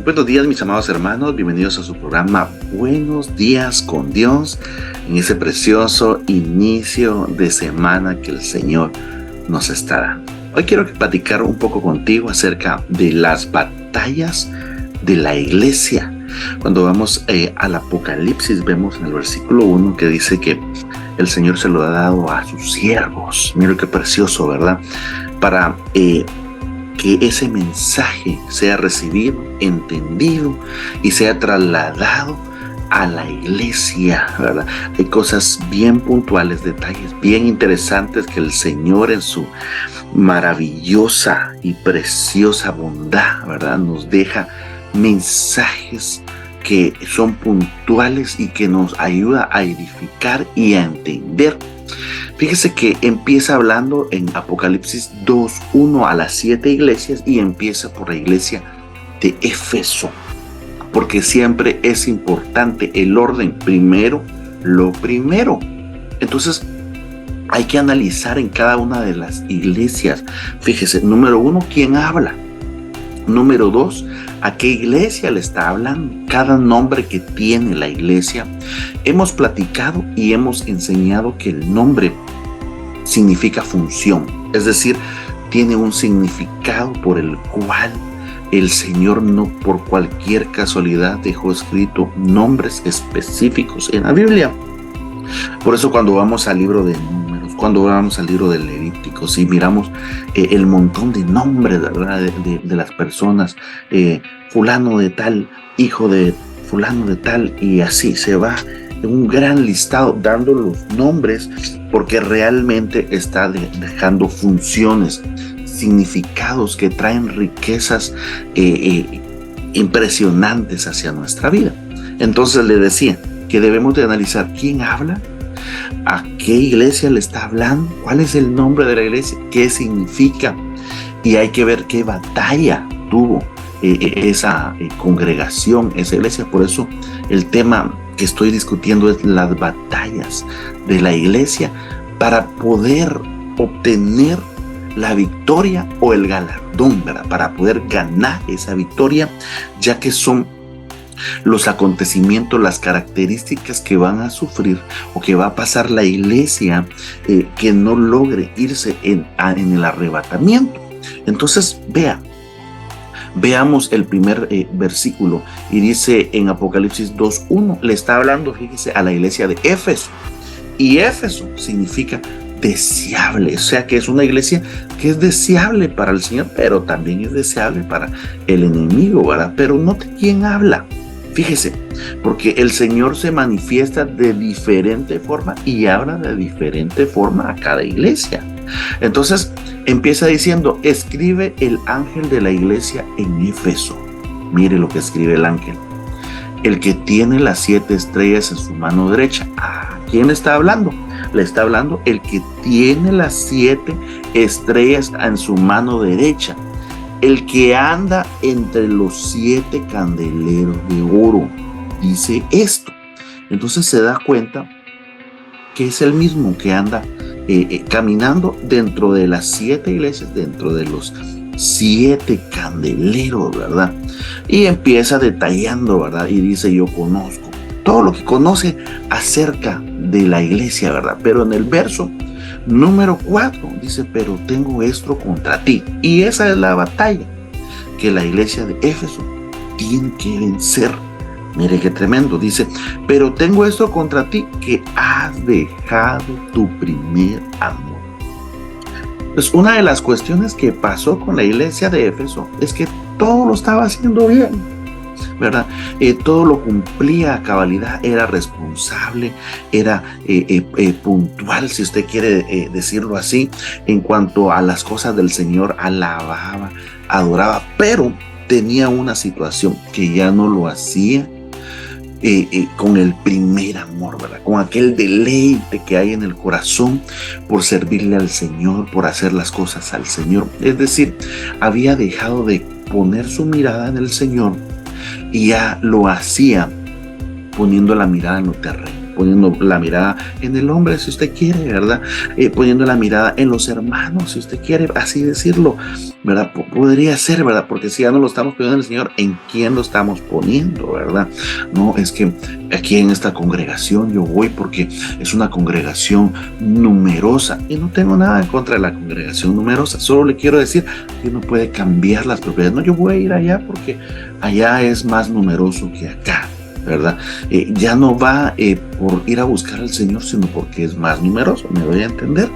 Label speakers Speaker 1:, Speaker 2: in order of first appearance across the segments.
Speaker 1: Buenos días, mis amados hermanos, bienvenidos a su programa Buenos Días con Dios, en ese precioso inicio de semana que el Señor nos está dando. Hoy quiero platicar un poco contigo acerca de las batallas de la iglesia. Cuando vamos al Apocalipsis, vemos en el versículo 1 que dice que el Señor se lo ha dado a sus siervos. Mira qué precioso, ¿verdad? Para que ese mensaje sea recibido, entendido y sea trasladado a la iglesia, ¿verdad? Hay cosas bien puntuales, detalles bien interesantes que el Señor en su maravillosa y preciosa bondad, ¿verdad?, nos deja mensajes que son puntuales y que nos ayuda a edificar y a entender. Fíjese que empieza hablando en Apocalipsis 2:1 a las 7 iglesias y empieza por la iglesia de Éfeso, porque siempre es importante el orden, primero lo primero. Entonces hay que analizar en cada una de las iglesias. Fíjese, número 1, ¿quién habla? Número 2, ¿a qué iglesia le está hablando? Cada nombre que tiene la iglesia. Hemos platicado y hemos enseñado que el nombre significa función, es decir, tiene un significado por el cual el Señor no por cualquier casualidad dejó escrito nombres específicos en la Biblia. Por eso cuando vamos al libro de Números, cuando vamos al libro de Levíticos y miramos el montón de nombres, ¿verdad?, de las personas, fulano de tal, hijo de fulano de tal, y así se va un gran listado dando los nombres, porque realmente está dejando funciones, significados que traen riquezas impresionantes hacia nuestra vida. Entonces le decía que debemos de analizar quién habla, a qué iglesia le está hablando, cuál es el nombre de la iglesia, qué significa, y hay que ver qué batalla tuvo esa congregación, esa iglesia. Por eso el tema que estoy discutiendo es las batallas de la iglesia para poder obtener la victoria o el galardón, ¿verdad?, para poder ganar esa victoria, ya que son los acontecimientos, las características que van a sufrir o que va a pasar la iglesia que no logre irse en el arrebatamiento. Entonces, veamos el primer versículo, y dice en Apocalipsis 2:1, le está hablando, fíjese, a la iglesia de Éfeso, y Éfeso significa deseable, o sea que es una iglesia que es deseable para el Señor, pero también es deseable para el enemigo, ¿verdad? Pero note quién habla. Fíjese, porque el Señor se manifiesta de diferente forma y habla de diferente forma a cada iglesia. Entonces empieza diciendo: escribe el ángel de la iglesia en Éfeso. Mire lo que escribe el ángel: el que tiene las 7 estrellas en su mano derecha. ¿A quién está hablando? Le está hablando el que tiene las 7 estrellas en su mano derecha, el que anda entre los 7 candeleros de oro. Dice esto. Entonces se da cuenta que es el mismo que anda caminando dentro de las 7 iglesias, dentro de los 7 candeleros, ¿verdad? Y empieza detallando, ¿verdad? Y dice: yo conozco todo lo que conoce acerca de la iglesia, ¿verdad? Pero en el verso número 4 dice: pero tengo esto contra ti. Y esa es la batalla que la iglesia de Éfeso tiene que vencer. Mire qué tremendo. Dice: pero tengo esto contra ti, que has dejado tu primer amor. Pues una de las cuestiones que pasó con la iglesia de Éfeso es que todo lo estaba haciendo bien, ¿verdad? Todo lo cumplía a cabalidad, era responsable, era puntual, si usted quiere decirlo así, en cuanto a las cosas del Señor, alababa, adoraba, pero tenía una situación que ya no lo hacía con el primer amor, ¿verdad? Con aquel deleite que hay en el corazón por servirle al Señor, por hacer las cosas al Señor. Es decir, había dejado de poner su mirada en el Señor y ya lo hacía poniendo la mirada en lo terrenal. poniendo la mirada en el hombre, si usted quiere, ¿verdad? Poniendo la mirada en los hermanos, si usted quiere así decirlo, ¿verdad? Podría ser, ¿verdad? Porque si ya no lo estamos poniendo en el Señor, ¿en quién lo estamos poniendo, verdad? No, es que aquí en esta congregación yo voy porque es una congregación numerosa y no tengo nada en contra de la congregación numerosa, solo le quiero decir que uno puede cambiar las propiedades. No, yo voy a ir allá porque allá es más numeroso que acá, ¿verdad? Ya no va por ir a buscar al Señor, sino porque es más numeroso, me doy a entender.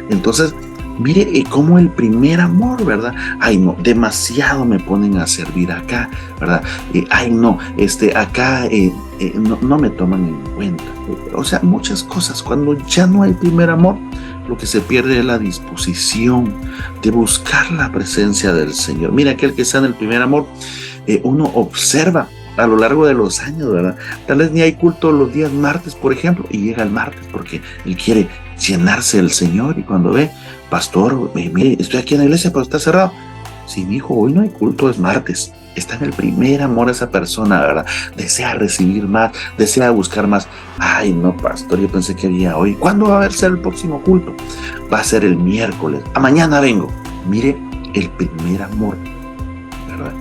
Speaker 1: Entonces, mire cómo el primer amor, ¿verdad? Ay, no, demasiado me ponen a servir acá, ¿verdad? Ay, no, acá no me toman en cuenta. O sea, muchas cosas. Cuando ya no hay primer amor, lo que se pierde es la disposición de buscar la presencia del Señor. Mira, aquel que está en el primer amor, uno observa a lo largo de los años, ¿verdad? Tal vez ni hay culto los días martes, por ejemplo, y llega el martes porque él quiere llenarse del Señor y cuando ve, pastor, mire, estoy aquí en la iglesia, pero está cerrado. Sí, mi hijo, hoy no hay culto, es martes. Está en el primer amor esa persona, ¿verdad? Desea recibir más, desea buscar más. Ay, no, pastor, yo pensé que había hoy. ¿Cuándo va a ser el próximo culto? Va a ser el miércoles. Mañana vengo. Mire, el primer amor, ¿verdad?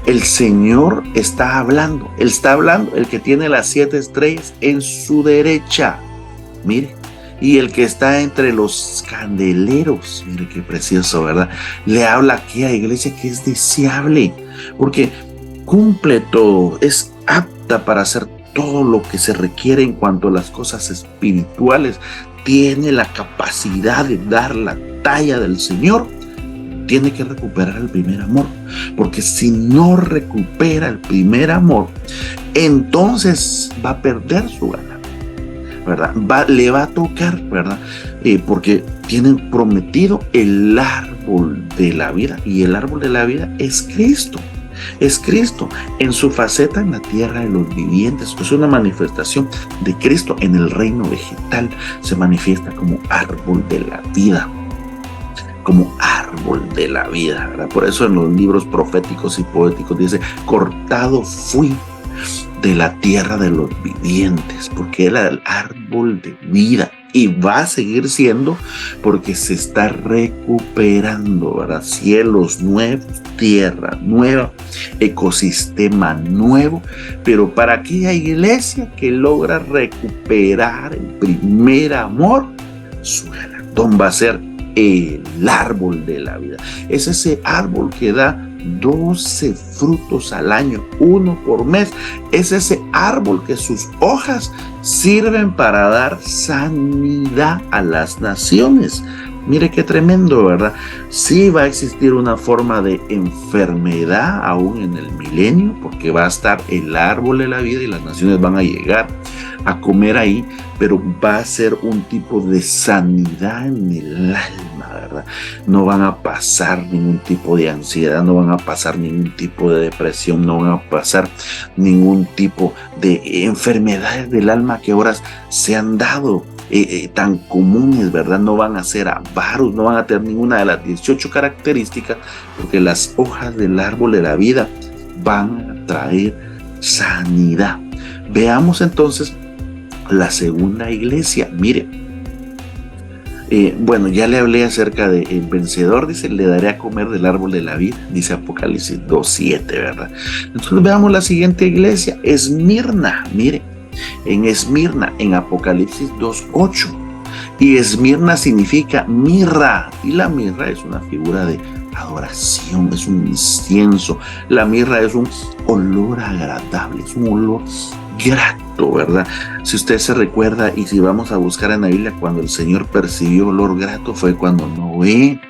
Speaker 1: El Señor está hablando. Él está hablando, el que tiene las 7 estrellas en su derecha. Mire. Y el que está entre los candeleros, mire qué precioso, ¿verdad? Le habla aquí a iglesia que es deseable, porque cumple todo, es apta para hacer todo lo que se requiere en cuanto a las cosas espirituales, tiene la capacidad de dar la talla del Señor. Tiene que recuperar el primer amor, porque si no recupera el primer amor, entonces va a perder su gana, ¿verdad? Le va a tocar, ¿verdad? Porque tienen prometido el árbol de la vida, y el árbol de la vida es Cristo. Es Cristo en su faceta en la tierra de los vivientes. Es una manifestación de Cristo en el reino vegetal. Se manifiesta como árbol de la vida. Como árbol de la vida, ¿verdad? Por eso en los libros proféticos y poéticos dice: cortado fui de la tierra de los vivientes, porque era el árbol de vida y va a seguir siendo, porque se está recuperando, ¿verdad? Cielos nuevos, tierra nueva, ecosistema nuevo, pero para aquella iglesia que logra recuperar el primer amor, su galardón va a ser el árbol de la vida. Es ese árbol que da 12 frutos al año, uno por mes. Es ese árbol que sus hojas sirven para dar sanidad a las naciones. Mire qué tremendo, ¿verdad? Sí va a existir una forma de enfermedad aún en el milenio, porque va a estar el árbol de la vida y las naciones van a llegar a comer ahí, pero va a ser un tipo de sanidad en el alma, ¿verdad? No van a pasar ningún tipo de ansiedad, no van a pasar ningún tipo de depresión, no van a pasar ningún tipo de enfermedades del alma que ahora se han dado tan comunes, ¿verdad? No van a ser avaros, no van a tener ninguna de las 18 características, porque las hojas del árbol de la vida van a traer sanidad. Veamos entonces la segunda iglesia. Mire, bueno, ya le hablé acerca del vencedor, dice: le daré a comer del árbol de la vida, dice Apocalipsis 2:7, ¿verdad? Entonces veamos la siguiente iglesia, Esmirna. Mire, en Esmirna, en Apocalipsis 2:8, y Esmirna significa mirra, y la mirra es una figura de adoración, es un incienso. La mirra es un olor agradable, es un olor grato, ¿verdad? Si usted se recuerda, y si vamos a buscar en la Biblia, cuando el Señor percibió olor grato fue cuando Noé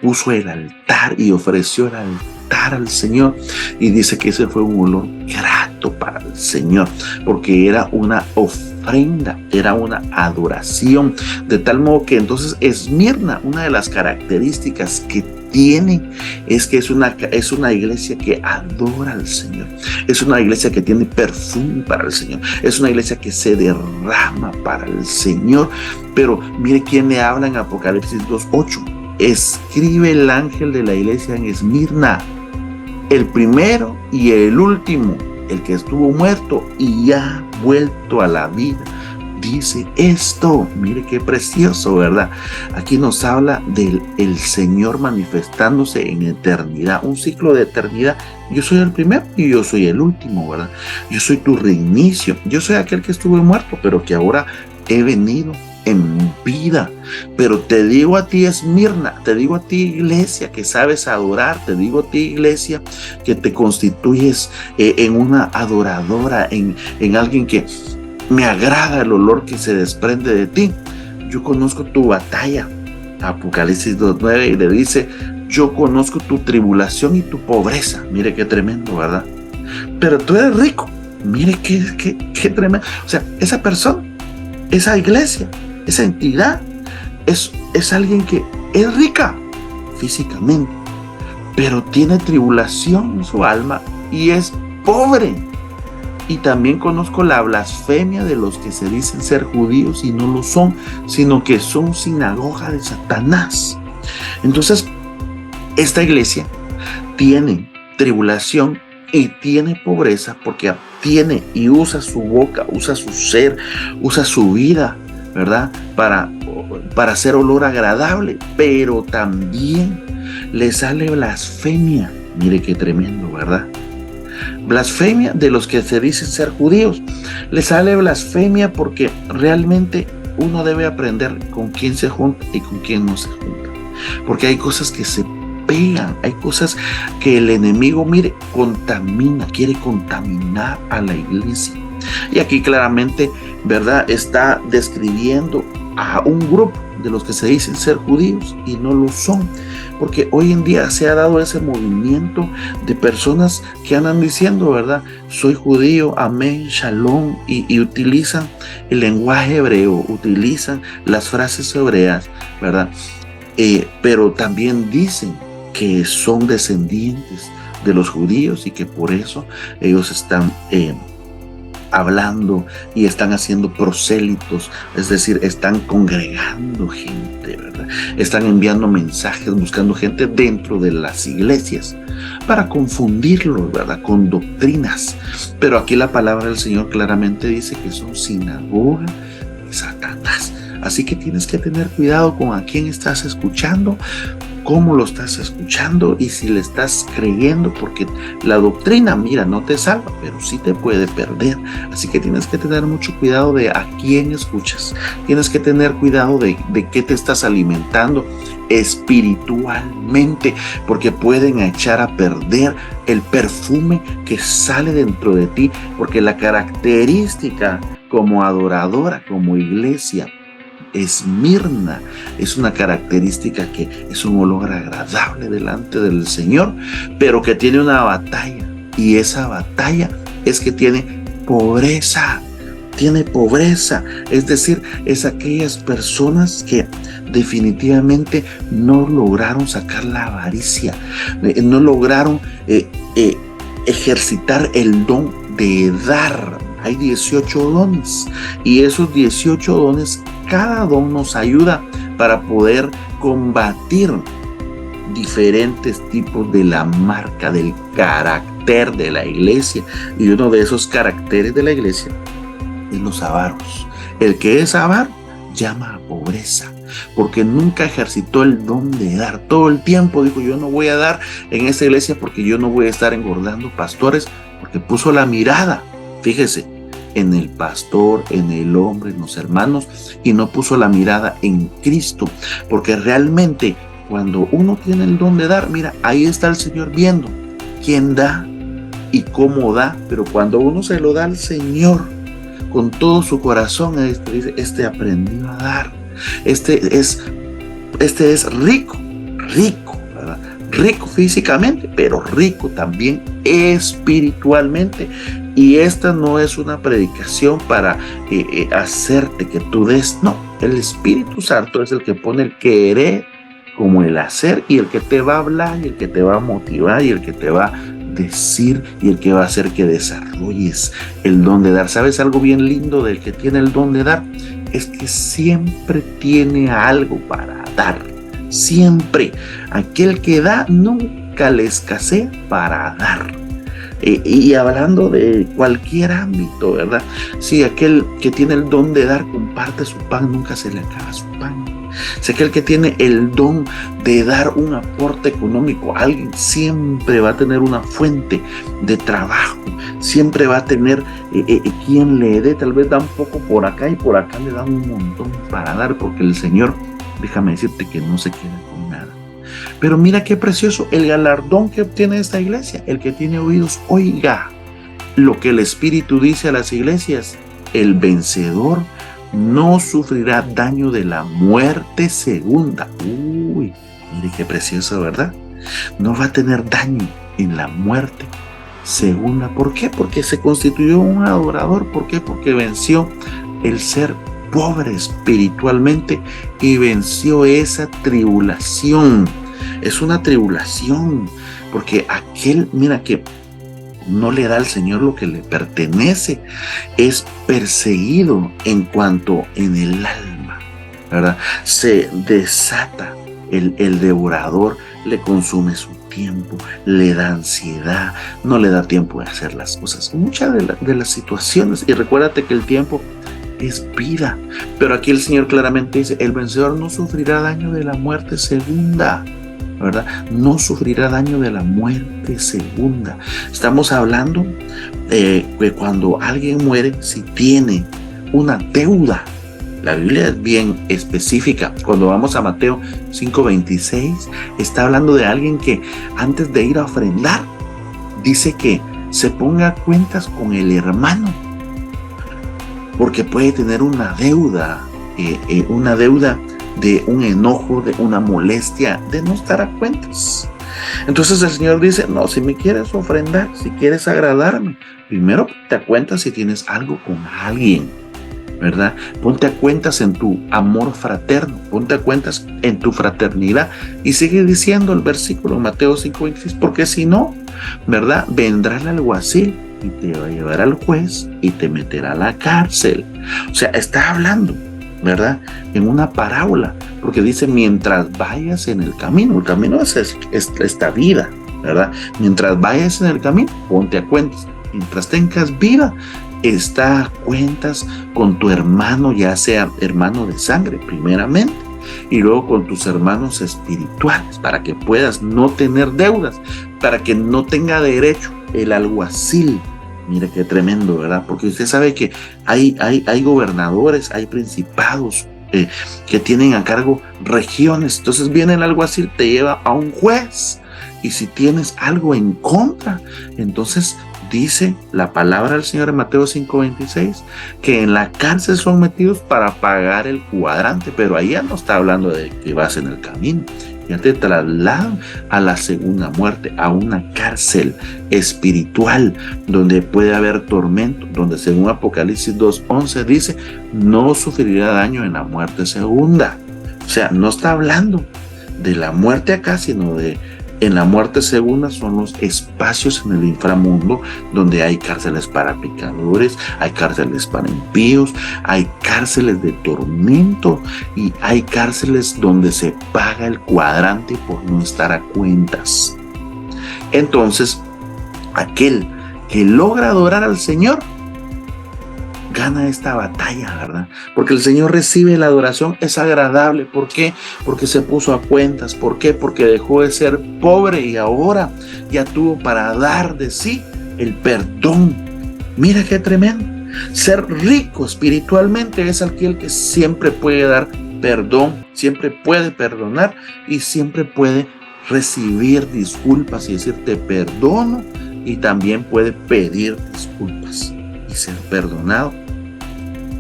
Speaker 1: puso el altar y ofreció el altar al Señor, y dice que ese fue un olor grato para el Señor, porque era una ofrenda, era una adoración, de tal modo que entonces Esmirna, una de las características que tiene es que es una iglesia que adora al Señor, es una iglesia que tiene perfume para el Señor, es una iglesia que se derrama para el Señor. Pero mire quién le habla en Apocalipsis 2:8: escribe el ángel de la iglesia en Esmirna, el primero y el último, el que estuvo muerto y ha vuelto a la vida. dice esto. Mire qué precioso, ¿verdad? Aquí nos habla del el Señor manifestándose en eternidad, un ciclo de eternidad. Yo soy el primero y yo soy el último, ¿verdad? Yo soy tu reinicio. Yo soy aquel que estuve muerto, pero que ahora he venido en vida. Pero te digo a ti, Esmirna, te digo a ti, iglesia, que sabes adorar, te digo a ti, iglesia, que te constituyes en una adoradora, en alguien que me agrada el olor que se desprende de ti. Yo conozco tu batalla. Apocalipsis 2:9 y le dice, yo conozco tu tribulación y tu pobreza. Mire qué tremendo, ¿verdad? Pero tú eres rico. Mire qué tremendo. O sea, esa persona, esa iglesia, esa entidad es alguien que es rica físicamente, pero tiene tribulación en su alma y es pobre. Y también conozco la blasfemia de los que se dicen ser judíos y no lo son, sino que son sinagoga de Satanás. Entonces, esta iglesia tiene tribulación y tiene pobreza porque tiene y usa su boca, usa su ser, usa su vida, ¿verdad? Para hacer olor agradable, pero también le sale blasfemia. Mire qué tremendo, ¿verdad? Blasfemia de los que se dicen ser judíos. Le sale blasfemia porque realmente uno debe aprender con quién se junta y con quién no se junta. Porque hay cosas que se pegan, hay cosas que el enemigo, mire, contamina, quiere contaminar a la iglesia. Y aquí claramente, ¿verdad?, está describiendo a un grupo de los que se dicen ser judíos y no lo son. Porque hoy en día se ha dado ese movimiento de personas que andan diciendo, ¿verdad?, soy judío, amén, shalom, y utilizan el lenguaje hebreo, utilizan las frases hebreas, ¿verdad? Pero también dicen que son descendientes de los judíos y que por eso ellos están hablando y están haciendo prosélitos, es decir, están congregando gente, ¿verdad? Están enviando mensajes, buscando gente dentro de las iglesias para confundirlos, ¿verdad?, con doctrinas. Pero aquí la palabra del Señor claramente dice que son sinagoga de Satanás. Así que tienes que tener cuidado con a quién estás escuchando, cómo lo estás escuchando y si le estás creyendo, porque la doctrina, mira, no te salva, pero sí te puede perder. Así que tienes que tener mucho cuidado de a quién escuchas. Tienes que tener cuidado de qué te estás alimentando espiritualmente, porque pueden echar a perder el perfume que sale dentro de ti, porque la característica como adoradora, como iglesia, Esmirna es una característica que es un olor agradable delante del Señor, pero que tiene una batalla, y esa batalla es que tiene pobreza, es decir, es aquellas personas que definitivamente no lograron sacar la avaricia, no lograron ejercitar el don de dar. Hay 18 dones y esos 18 dones, cada don nos ayuda para poder combatir diferentes tipos de la marca, del carácter de la iglesia. Y uno de esos caracteres de la iglesia es los avaros. El que es avaro llama a pobreza, porque nunca ejercitó el don de dar. Todo el tiempo dijo, yo no voy a dar en esta iglesia porque yo no voy a estar engordando pastores, porque puso la mirada, fíjese, en el pastor, en el hombre, en los hermanos, y no puso la mirada en Cristo, porque realmente cuando uno tiene el don de dar, mira, ahí está el Señor viendo quién da y cómo da. Pero cuando uno se lo da al Señor con todo su corazón, dice, este aprendió a dar, este es rico, ¿verdad? Rico físicamente, pero rico también espiritualmente. Y esta no es una predicación para hacerte que tú des, no. El Espíritu Santo es el que pone el querer como el hacer, y el que te va a hablar, y el que te va a motivar, y el que te va a decir, y el que va a hacer que desarrolles el don de dar. ¿Sabes algo bien lindo del que tiene el don de dar? Es que siempre tiene algo para dar. Siempre. Aquel que da nunca le escasea para dar. Y hablando de cualquier ámbito, ¿verdad? Sí, aquel que tiene el don de dar, comparte su pan, nunca se le acaba su pan. Si aquel que tiene el don de dar un aporte económico a alguien, siempre va a tener una fuente de trabajo, siempre va a tener quien le dé. Tal vez da un poco por acá y por acá le da un montón para dar, porque el Señor, déjame decirte que no se queda con nada. Pero mira qué precioso el galardón que obtiene esta iglesia. El que tiene oídos, oiga lo que el Espíritu dice a las iglesias. El vencedor no sufrirá daño de la muerte segunda. Uy, mire qué precioso, ¿verdad? No va a tener daño en la muerte segunda. ¿Por qué? Porque se constituyó un adorador. ¿Por qué? Porque venció el ser pobre espiritualmente y venció esa tribulación. Es una tribulación, porque aquel, mira, que no le da al Señor lo que le pertenece, es perseguido en cuanto en el alma, ¿verdad? Se desata el devorador, le consume su tiempo, le da ansiedad, no le da tiempo de hacer las cosas. Muchas de las situaciones, y recuérdate que el tiempo es vida, pero aquí el Señor claramente dice, el vencedor no sufrirá daño de la muerte segunda, ¿verdad? No sufrirá daño de la muerte segunda. Estamos hablando de cuando alguien muere, si tiene una deuda. La Biblia es bien específica. Cuando vamos a Mateo 5:26, está hablando de alguien que antes de ir a ofrendar, dice que se ponga a cuentas con el hermano, porque puede tener una deuda de un enojo, de una molestia, de no estar a cuentas. Entonces el Señor dice, no, si me quieres ofrendar, si quieres agradarme, primero te cuentas si tienes algo con alguien, ¿verdad? Ponte a cuentas en tu amor fraterno, ponte a cuentas en tu fraternidad. Y sigue diciendo el versículo Mateo 5:26, porque si no, ¿verdad? Vendrá el alguacil y te va a llevar al juez y te meterá a la cárcel. O sea, está hablando, ¿verdad? En una parábola, porque dice, mientras vayas en el camino es esta vida, ¿verdad? Mientras vayas en el camino, ponte a cuentas. Mientras tengas vida, está a cuentas con tu hermano, ya sea hermano de sangre, primeramente, y luego con tus hermanos espirituales, para que puedas no tener deudas, para que no tenga derecho el alguacil. Mire qué tremendo, ¿verdad? Porque usted sabe que hay gobernadores, hay principados que tienen a cargo regiones. Entonces viene el alguacil, te lleva a un juez. Y si tienes algo en contra, entonces dice la palabra del Señor en Mateo 5:26, que en la cárcel son metidos para pagar el cuadrante. Pero ahí ya no está hablando de que vas en el camino. Ya te trasladan a la segunda muerte, a una cárcel espiritual donde puede haber tormento, donde según Apocalipsis 2:11 dice, no sufrirá daño en la muerte segunda. O sea, no está hablando de la muerte acá, sino de en la muerte segunda. Son los espacios en el inframundo donde hay cárceles para pecadores, hay cárceles para impíos, hay cárceles de tormento y hay cárceles donde se paga el cuadrante por no estar a cuentas. Entonces, aquel que logra adorar al Señor gana esta batalla, ¿verdad? Porque el Señor recibe la adoración, es agradable. ¿Por qué? Porque se puso a cuentas. ¿Por qué? Porque dejó de ser pobre y ahora ya tuvo para dar de sí el perdón. Mira qué tremendo. Ser rico espiritualmente es aquel que siempre puede dar perdón, siempre puede perdonar y siempre puede recibir disculpas y decir te perdono, y también puede pedir disculpas y ser perdonado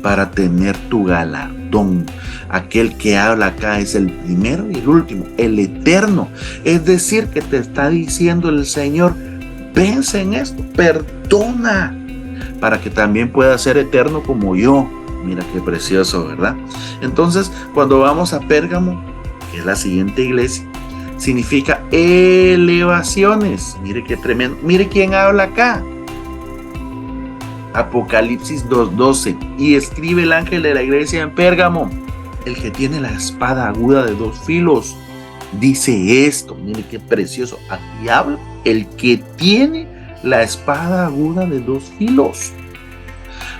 Speaker 1: para tener tu galardón. Aquel que habla acá es el primero y el último, el eterno. Es decir, que te está diciendo el Señor, vence en esto, perdona, para que también puedas ser eterno como yo. Mira qué precioso, ¿verdad? Entonces, cuando vamos a Pérgamo, que es la siguiente iglesia, significa elevaciones. Mire qué tremendo. Mire quién habla acá. Apocalipsis 2:12. Y escribe el ángel de la iglesia en Pérgamo, el que tiene la espada aguda de 2 filos, dice esto. Mire qué precioso. Aquí habla el que tiene la espada aguda de dos filos.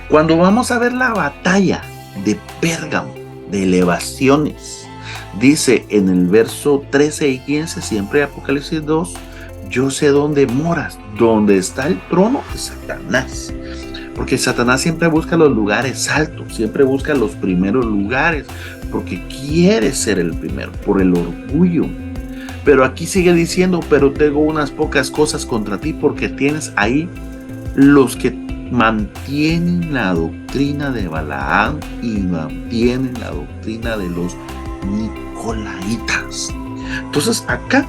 Speaker 1: Cuando vamos a ver la batalla de Pérgamo, de elevaciones, dice en el verso 13 y 15, siempre Apocalipsis 2, yo sé dónde moras, donde está el trono de Satanás. Porque Satanás siempre busca los lugares altos, siempre busca los primeros lugares, porque quiere ser el primero, por el orgullo. Pero aquí sigue diciendo, pero tengo unas pocas cosas contra ti, porque tienes ahí los que mantienen la doctrina de Balaam y mantienen la doctrina de los nicolaitas. Entonces acá,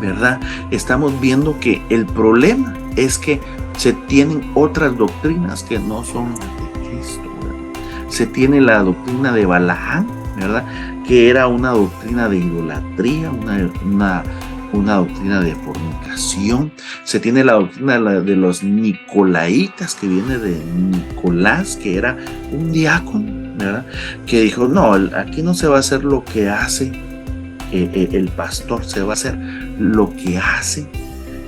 Speaker 1: ¿verdad? Estamos viendo que el problema es que se tienen otras doctrinas que no son las de Cristo, ¿verdad? Se tiene la doctrina de Balaam, ¿verdad? Que era una doctrina de idolatría, una doctrina de fornicación. Se tiene la doctrina de los nicolaitas, que viene de Nicolás, que era un diácono, ¿verdad? Que dijo, no, aquí no se va a hacer lo que hace el pastor, se va a hacer lo que hace,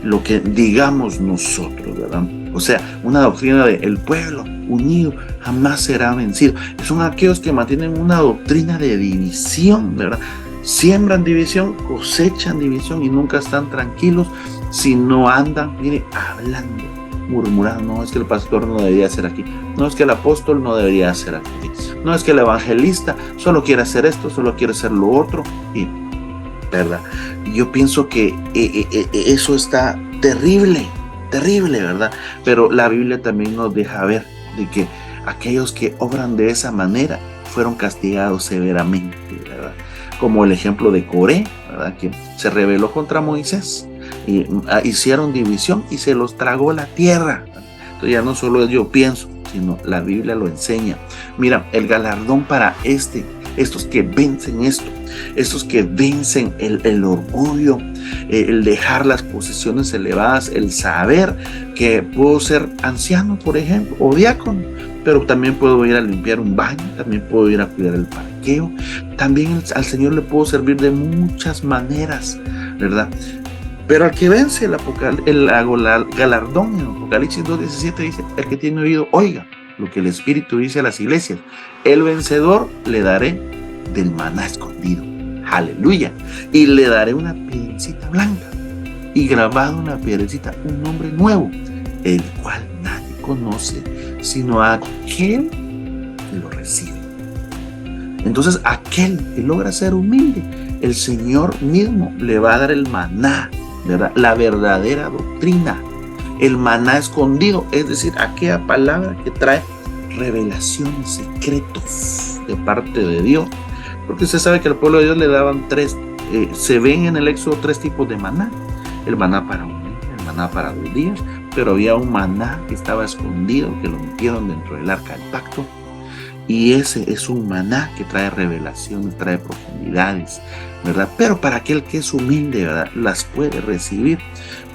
Speaker 1: lo que digamos nosotros, ¿verdad? O sea, una doctrina de el pueblo unido jamás será vencido. Son aquellos que mantienen una doctrina de división, ¿verdad? Siembran división, cosechan división y nunca están tranquilos si no andan, mire, hablando, murmurando. No, es que el pastor no debería ser aquí. No, es que el apóstol no debería ser aquí. No, es que el evangelista solo quiere hacer esto, solo quiere hacer lo otro. Y, ¿verdad? Yo pienso que eso está terrible, ¿verdad? Pero la Biblia también nos deja ver de que aquellos que obran de esa manera fueron castigados severamente, ¿verdad? Como el ejemplo de Coré, ¿verdad? Que se rebeló contra Moisés y hicieron división y se los tragó la tierra. Entonces ya no solo yo pienso, sino la Biblia lo enseña. Mira, el galardón para estos que vencen esto, estos que vencen el orgullo, el dejar las posiciones elevadas, el saber que puedo ser anciano, por ejemplo, o diácono, pero también puedo ir a limpiar un baño, también puedo ir a cuidar el parqueo, también al Señor le puedo servir de muchas maneras, ¿verdad? Pero al que vence el galardón en Apocalipsis 2:17 dice, el que tiene oído, oiga lo que el Espíritu dice a las iglesias. El vencedor le daré del maná escondido. Aleluya. Y le daré una piedrecita blanca y grabado en la piedrecita un nombre nuevo, el cual nadie conoce sino aquel que lo recibe. Entonces aquel que logra ser humilde, el Señor mismo le va a dar el maná, ¿verdad? La verdadera doctrina, el maná escondido, es decir, aquella palabra que trae revelaciones, secretos de parte de Dios. Porque usted sabe que al pueblo de Dios le daban se ven en el Éxodo 3 tipos de maná. El maná para un día, el maná para 2 días, pero había un maná que estaba escondido, que lo metieron dentro del arca del pacto. Y ese es un maná que trae revelaciones, trae profundidades, ¿verdad? Pero para aquel que es humilde, ¿verdad? Las puede recibir.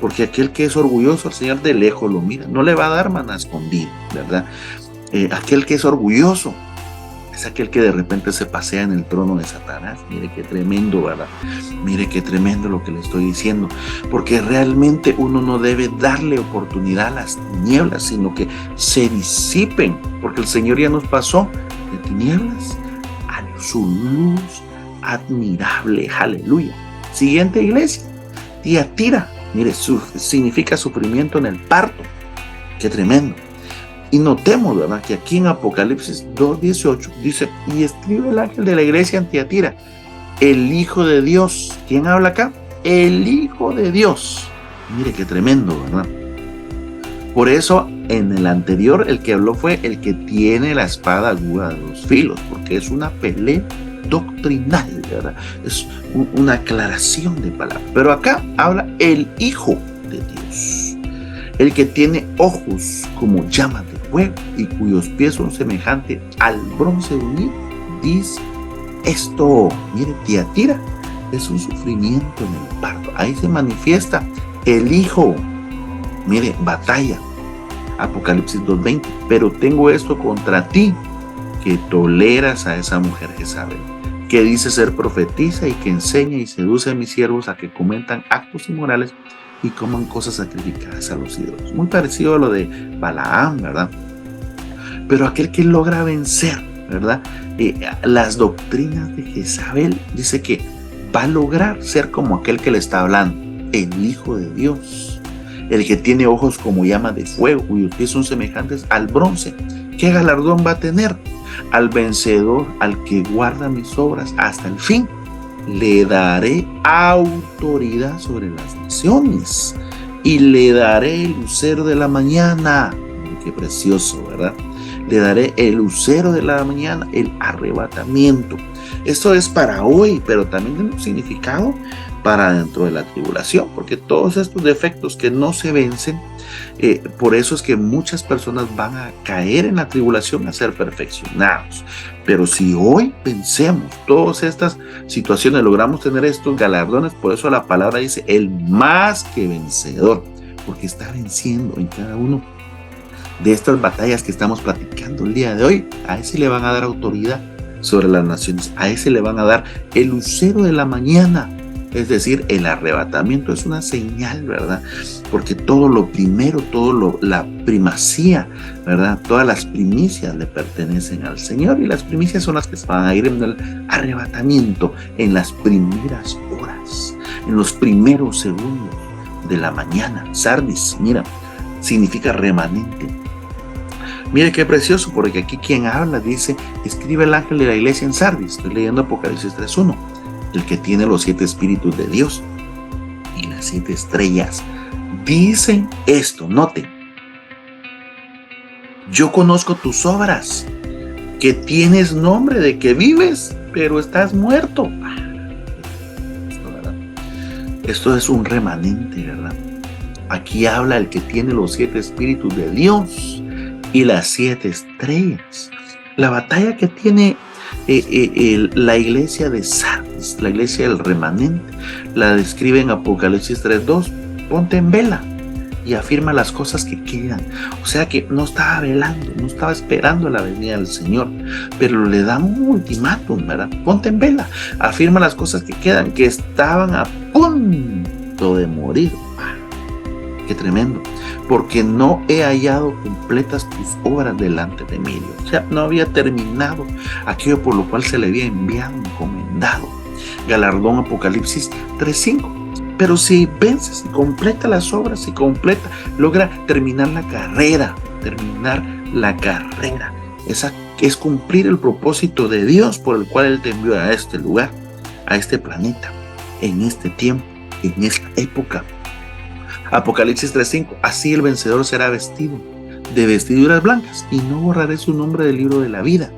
Speaker 1: Porque aquel que es orgulloso, el Señor de lejos lo mira. No le va a dar maná escondido, ¿verdad? Aquel que es orgulloso es aquel que de repente se pasea en el trono de Satanás. Mire qué tremendo, ¿verdad? Mire qué tremendo lo que le estoy diciendo. Porque realmente uno no debe darle oportunidad a las tinieblas, sino que se disipen. Porque el Señor ya nos pasó de tinieblas a su luz admirable. Aleluya. Siguiente iglesia, Tiatira. Mire, significa sufrimiento en el parto. Qué tremendo. Y notemos, ¿verdad?, que aquí en Apocalipsis 2:18 dice, y escribe el ángel de la iglesia en Tiatira, el Hijo de Dios. ¿Quién habla acá? El Hijo de Dios. Mire qué tremendo, ¿verdad? Por eso, en el anterior, el que habló fue el que tiene la espada aguda de 2 filos, porque es una pelea doctrinal, ¿verdad? Es una aclaración de palabras. Pero acá habla el Hijo de Dios, el que tiene ojos como llamas de fuego y cuyos pies son semejantes al bronce unido. Dice esto, mire, Tiatira es un sufrimiento en el parto. Ahí se manifiesta el Hijo. Mire, batalla. Apocalipsis 2:20. Pero tengo esto contra ti, que toleras a esa mujer Jezabel, que dice ser profetisa y que enseña y seduce a mis siervos a que cometan actos inmorales y coman cosas sacrificadas a los ídolos. Muy parecido a lo de Balaam, ¿verdad? Pero aquel que logra vencer, ¿verdad? Las doctrinas de Jezabel, dice que va a lograr ser como aquel que le está hablando, el Hijo de Dios, el que tiene ojos como llama de fuego, cuyos pies son semejantes al bronce. ¿Qué galardón va a tener? Al vencedor, al que guarda mis obras hasta el fin, le daré autoridad sobre las naciones y le daré el lucero de la mañana. Qué precioso, ¿verdad? Le daré el lucero de la mañana, el arrebatamiento. Esto es para hoy, pero también tiene un significado para dentro de la tribulación, porque todos estos defectos que no se vencen, por eso es que muchas personas van a caer en la tribulación a ser perfeccionados. Pero si hoy vencemos todas estas situaciones, logramos tener estos galardones, por eso la palabra dice el más que vencedor, porque está venciendo en cada uno de estas batallas que estamos platicando el día de hoy. A ese le van a dar autoridad sobre las naciones, a ese le van a dar el lucero de la mañana, es decir, el arrebatamiento. Es una señal, ¿verdad? Porque todo lo primero, la primacía, ¿verdad? Todas las primicias le pertenecen al Señor, y las primicias son las que van a ir en el arrebatamiento, en las primeras horas, en los primeros segundos de la mañana. Sardis, mira, significa remanente. Mire qué precioso, porque aquí quien habla dice, escribe el ángel de la iglesia en Sardis. Estoy leyendo Apocalipsis 3:1. El que tiene los 7 espíritus de Dios y las 7 estrellas. Dicen esto, noten. Yo conozco tus obras, que tienes nombre de que vives, pero estás muerto. Esto es un remanente, ¿verdad? Aquí habla el que tiene los 7 espíritus de Dios y las 7 estrellas. La batalla que tiene la iglesia de Sardis, la iglesia del remanente, la describe en Apocalipsis 3:2. Ponte en vela y afirma las cosas que quedan. O sea que no estaba velando, no estaba esperando la venida del Señor, pero le dan un ultimátum, ¿verdad? Ponte en vela, afirma las cosas que quedan, que estaban a punto de morir. Qué tremendo, porque no he hallado completas tus obras delante de mí. O sea, no había terminado aquello por lo cual se le había enviado, encomendado. Galardón, Apocalipsis 3:5. Pero si vences y completa las obras, si completa, logra terminar la carrera. Esa es cumplir el propósito de Dios por el cual Él te envió a este lugar, a este planeta, en este tiempo, en esta época. Apocalipsis 3:5. Así el vencedor será vestido de vestiduras blancas, y no borraré su nombre del libro de la vida,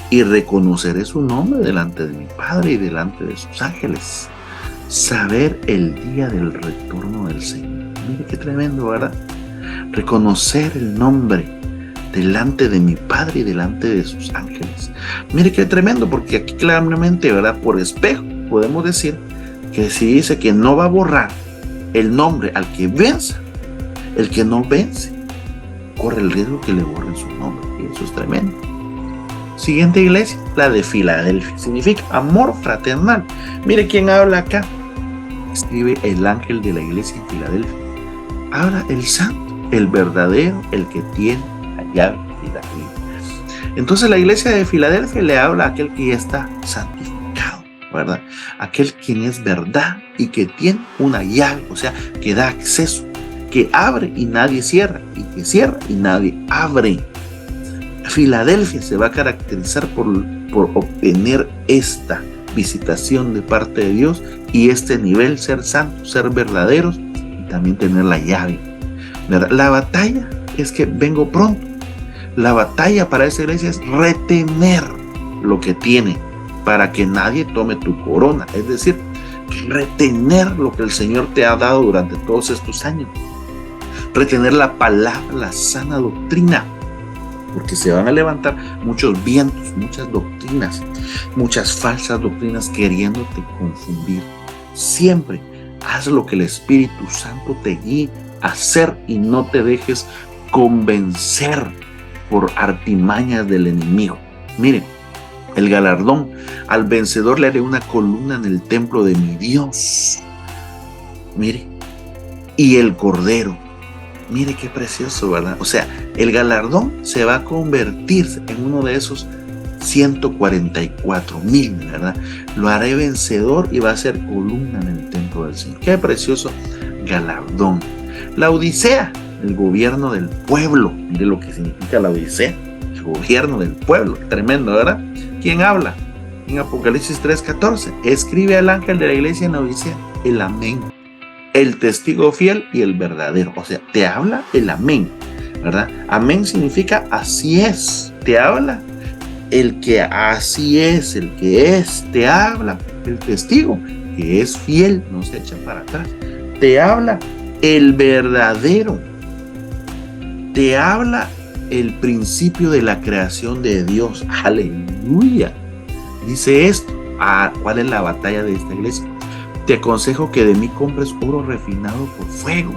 Speaker 1: y reconoceré su nombre delante de mi Padre y delante de sus ángeles. Saber el día del retorno del Señor. Mire qué tremendo, ¿verdad? Reconocer el nombre delante de mi Padre y delante de sus ángeles. Mire qué tremendo, porque aquí claramente, ¿verdad? Por espejo podemos decir que si dice que no va a borrar el nombre al que venza, el que no vence corre el riesgo que le borren su nombre, y eso es tremendo. Siguiente iglesia, la de Filadelfia, significa amor fraternal. Mire quién habla acá. Escribe el ángel de la iglesia en Filadelfia. Habla el santo, el verdadero, el que tiene la llave de la vida. Entonces la iglesia de Filadelfia le habla a aquel que ya está santificado, ¿verdad? Aquel quien es verdad y que tiene una llave, o sea, que da acceso, que abre y nadie cierra, y que cierra y nadie abre. Filadelfia se va a caracterizar por obtener esta visitación de parte de Dios y este nivel, ser santos, ser verdaderos, y también tener la llave, ¿verdad? La batalla es que vengo pronto. La batalla para esa iglesia es retener lo que tiene para que nadie tome tu corona, es decir, retener lo que el Señor te ha dado durante todos estos años, retener la palabra, la sana doctrina, porque se van a levantar muchos vientos, muchas doctrinas, muchas falsas doctrinas queriéndote confundir. Siempre haz lo que el Espíritu Santo te guíe a hacer y no te dejes convencer por artimañas del enemigo. Miren, el galardón: al vencedor le haré una columna en el templo de mi Dios. Mire, y el Cordero. Mire qué precioso, ¿verdad? O sea, el galardón se va a convertir en uno de esos 144,000, ¿verdad? Lo haré vencedor y va a ser columna en el templo del Señor. Qué precioso galardón. La Odisea, el gobierno del pueblo. Mire lo que significa la Odisea, el gobierno del pueblo. Tremendo, ¿verdad? ¿Quién habla? En Apocalipsis 3:14, escribe al ángel de la iglesia en la Odisea, el amén, el testigo fiel y el verdadero. O sea, te habla el amén, ¿verdad? Amén significa así es. Te habla el que así es, el que es. Te habla el testigo que es fiel, no se echa para atrás. Te habla el verdadero. Te habla el principio de la creación de Dios. Aleluya. Dice esto. ¿Cuál es la batalla de esta iglesia? Te aconsejo que de mí compres oro refinado por fuego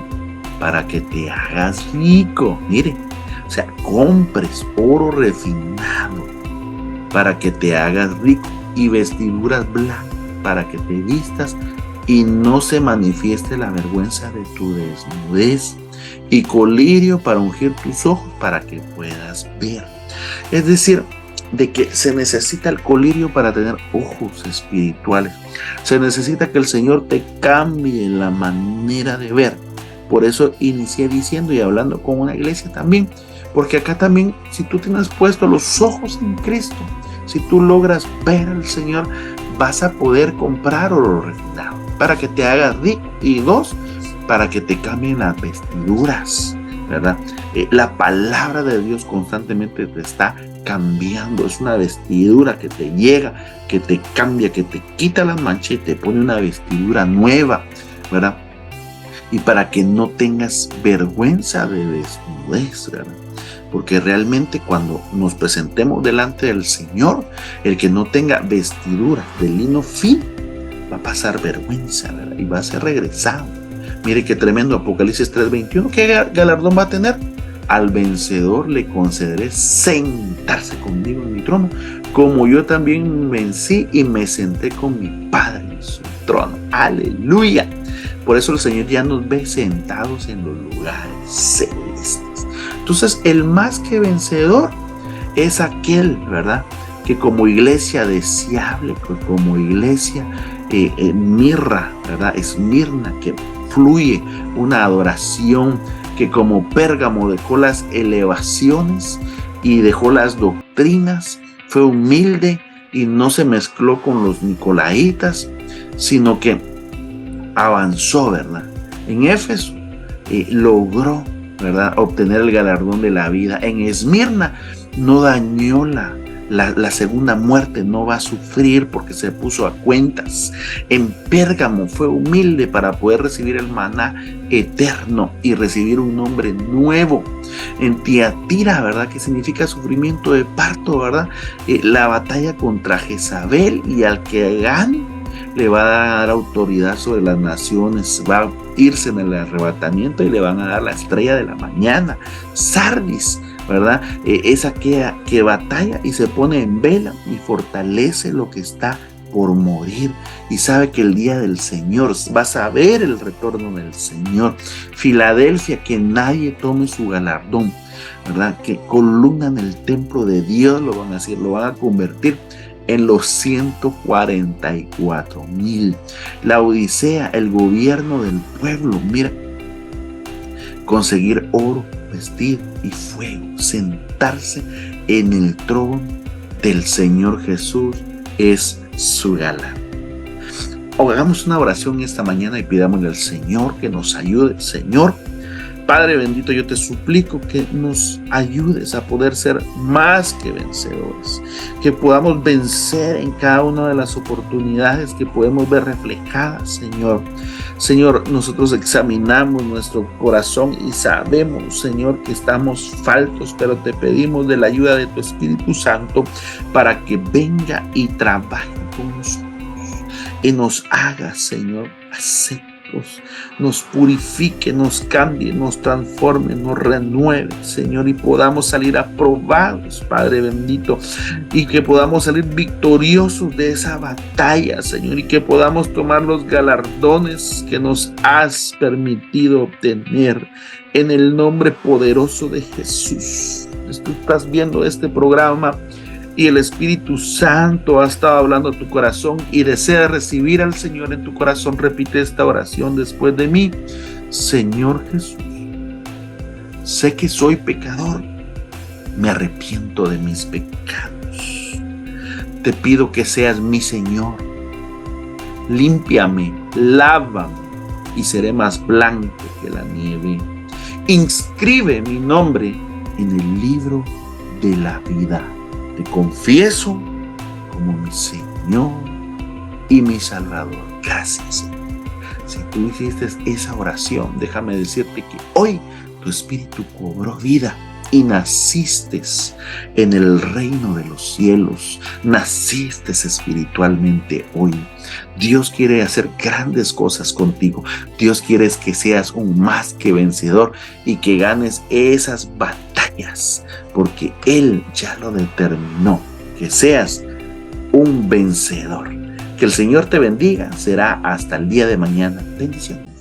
Speaker 1: para que te hagas rico. Mire, o sea, compres oro refinado para que te hagas rico y vestiduras blancas para que te vistas y no se manifieste la vergüenza de tu desnudez, y colirio para ungir tus ojos para que puedas ver. Es decir, de que se necesita el colirio para tener ojos espirituales. Se necesita que el Señor te cambie la manera de ver. Por eso inicié diciendo y hablando con una iglesia también, porque acá también, si tú tienes puestos los ojos en Cristo, si tú logras ver al Señor, vas a poder comprar oro refinado para que te hagas rico, y dos, para que te cambien las vestiduras, ¿verdad? La palabra de Dios constantemente te está cambiando. Es una vestidura que te llega, que te cambia, que te quita las manchas y te pone una vestidura nueva, ¿verdad? Y para que no tengas vergüenza de desnudez, ¿verdad? Porque realmente cuando nos presentemos delante del Señor, el que no tenga vestidura de lino fino va a pasar vergüenza, ¿verdad? Y va a ser regresado. Mire qué tremendo, Apocalipsis 3:21. ¿Qué galardón va a tener? Al vencedor le concederé sentarse conmigo en mi trono, como yo también vencí y me senté con mi Padre en su trono. Aleluya. Por eso el Señor ya nos ve sentados en los lugares celestes. Entonces, el más que vencedor es aquel, ¿verdad?, que como iglesia deseable, como iglesia mirra, ¿verdad?, Esmirna, que fluye una adoración, que como Pérgamo dejó las elevaciones y dejó las doctrinas, fue humilde y no se mezcló con los nicolaitas, sino que avanzó, ¿verdad? En Éfeso logró, ¿verdad?, obtener el galardón de la vida. En Esmirna no dañó la segunda muerte, no va a sufrir porque se puso a cuentas. En Pérgamo fue humilde para poder recibir el maná eterno y recibir un nombre nuevo. En Tiatira, ¿verdad?, que significa sufrimiento de parto, ¿verdad?, la batalla contra Jezabel, y al que gane le va a dar autoridad sobre las naciones, va a irse en el arrebatamiento y le van a dar la estrella de la mañana. Sardis, ¿verdad?, es aquella que batalla y se pone en vela y fortalece lo que está por morir y sabe que el día del Señor vas a ver el retorno del Señor. Filadelfia, que nadie tome su galardón, ¿verdad?, que columna en el templo de Dios, lo van a hacer, lo van a convertir en los 144,000. La Odisea, el gobierno del pueblo, mira, conseguir oro, vestir y fuego, sentarse en el trono del Señor Jesús es su galardón. Hagamos una oración esta mañana y pidámosle al Señor que nos ayude. Señor, Padre bendito, yo te suplico que nos ayudes a poder ser más que vencedores, que podamos vencer en cada una de las oportunidades que podemos ver reflejadas, Señor. Señor, nosotros examinamos nuestro corazón y sabemos, Señor, que estamos faltos, pero te pedimos de la ayuda de tu Espíritu Santo para que venga y trabaje con nosotros y nos haga, Señor, aceptos nosotros, nos purifique, nos cambie, nos transforme, nos renueve, Señor, y podamos salir aprobados, Padre bendito, y que podamos salir victoriosos de esa batalla, Señor, y que podamos tomar los galardones que nos has permitido obtener en el nombre poderoso de Jesús. Tú estás viendo este programa y el Espíritu Santo ha estado hablando a tu corazón y desea recibir al Señor en tu corazón. Repite esta oración después de mí. Señor Jesús, sé que soy pecador, me arrepiento de mis pecados. Te pido que seas mi Señor. Límpiame, lávame y seré más blanco que la nieve. Inscribe mi nombre en el libro de la vida. Te confieso como mi Señor y mi Salvador. Gracias, Señor. Si tú hiciste esa oración, déjame decirte que hoy tu espíritu cobró vida y naciste en el reino de los cielos. Naciste espiritualmente hoy. Dios quiere hacer grandes cosas contigo. Dios quiere que seas un más que vencedor y que ganes esas batallas, porque Él ya lo determinó, que seas un vencedor. Que el Señor te bendiga. Será hasta el día de mañana. Bendiciones.